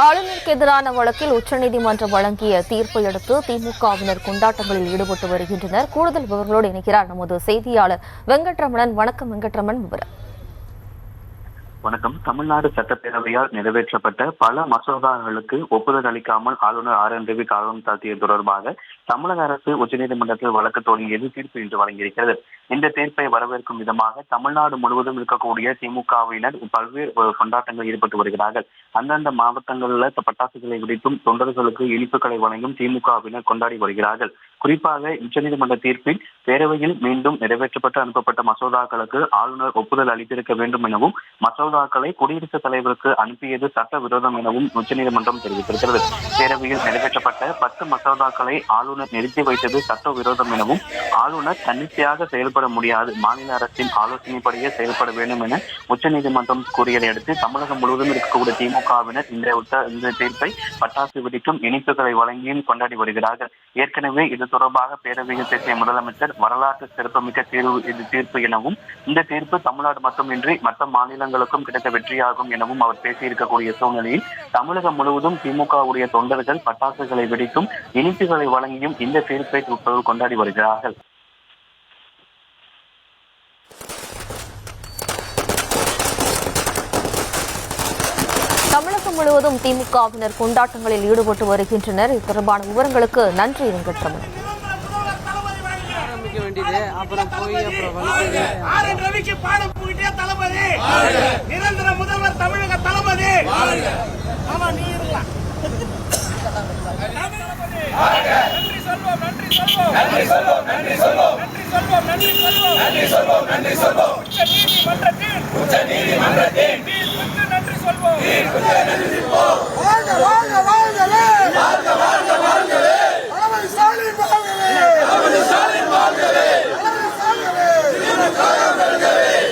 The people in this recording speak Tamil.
ஆளுநருக்கு எதிரான வழக்கில் உச்சநீதிமன்றம் வழங்கிய தீர்ப்பை அடுத்து திமுகவினர் கொண்டாட்டங்களில் ஈடுபட்டு வருகின்றனர். கூடுதல் விவரங்களோடு இணைக்கிறார் நமது செய்தியாளர் வெங்கட்ரமணன். வணக்கம் வெங்கட்ரமணன், விவரம். வணக்கம். தமிழ்நாடு சட்டப்பேரவையால் நிறைவேற்றப்பட்ட பல மசோதாக்களுக்கு ஒப்புதல் அளிக்காமல் ஆளுநர் RN ரவி காரணம் தாழ்த்தியது தொடர்பாக தமிழக அரசு உச்சநீதிமன்றத்தில் வழக்கு தொடங்கியது தீர்ப்பு இன்று வழங்கியிருக்கிறது. இந்த தீர்ப்பை வரவேற்கும் விதமாக தமிழ்நாடு முழுவதும் இருக்கக்கூடிய திமுகவினர் பல்வேறு கொண்டாட்டங்களில் ஈடுபட்டு வருகிறார்கள். அந்தந்த மாவட்டங்களில் பட்டாசுகளை வெடித்தும் தொண்டர்களுக்கு இனிப்புகளை வழங்கும் திமுகவினர் கொண்டாடி வருகிறார்கள். குறிப்பாக உச்சநீதிமன்ற தீர்ப்பில் பேரவையில் மீண்டும் நிறைவேற்றப்பட்டு அனுப்பப்பட்ட மசோதாக்களுக்கு ஆளுநர் ஒப்புதல் அளித்திருக்க வேண்டும் எனவும் மசோதாக்களை குடியரசுத் தலைவருக்கு அனுப்பியது சட்டவிரோதம் எனவும் உச்சநீதிமன்றம் தெரிவித்திருக்கிறது. பேரவையில் நிறைவேற்றப்பட்ட 10 மசோதாக்களை ஆளுநர் நிறுத்தி வைத்தது சட்டவிரோதம் எனவும் ஆளுநர் தன்னிச்சையாக செயல்பட முடியாது, மாநில அரசின் ஆலோசனைப்படியே செயல்பட வேண்டும் என உச்சநீதிமன்றம் கூறியதை அடுத்து தமிழகம் முழுவதும் இருக்கக்கூடிய திமுகவினர் இந்த தீர்ப்பை பட்டாசு வெடிக்கும் இனிப்புகளை வழங்கியும் கொண்டாடி வருகிறார்கள். ஏற்கனவே இது தொடர்பாக பேரவையில் பேசிய முதலமைச்சர் வரலாற்று சிறப்புமிக்க தீர்ப்பு எனவும் இந்த தீர்ப்பு தமிழ்நாடு மட்டுமின்றி மற்ற மாநிலங்களுக்கும் கிடைத்த வெற்றியாகும் எனவும் அவர் பேசியிருக்கக்கூடிய சூழ்நிலையில் தமிழகம் முழுவதும் திமுகவுடைய தொண்டர்கள் பட்டாசுகளை வெடித்தும் இனிப்புகளை வழங்கியும் இந்த தீர்ப்பை கொண்டாடி வருகிறார்கள். தமிழகம் முழுவதும் திமுகவினர் கொண்டாட்டங்களில் ஈடுபட்டு வருகின்றனர். இது தொடர்பான விவரங்களுக்கு நன்றி வெங்கட்ரமணன். நிரந்தர முதல்வர் தமிழக தளபதி. நன்றி சொல்வோம், நன்றி சொல்வோம், நன்றி சொல்வோம், நன்றி சொல்வோம், நன்றி சொல்வோம், நன்றி சொல்வோம், நன்றி சொல்வோம். உச்ச நீதிமன்றத்தின் நன்றி சொல்வோம்.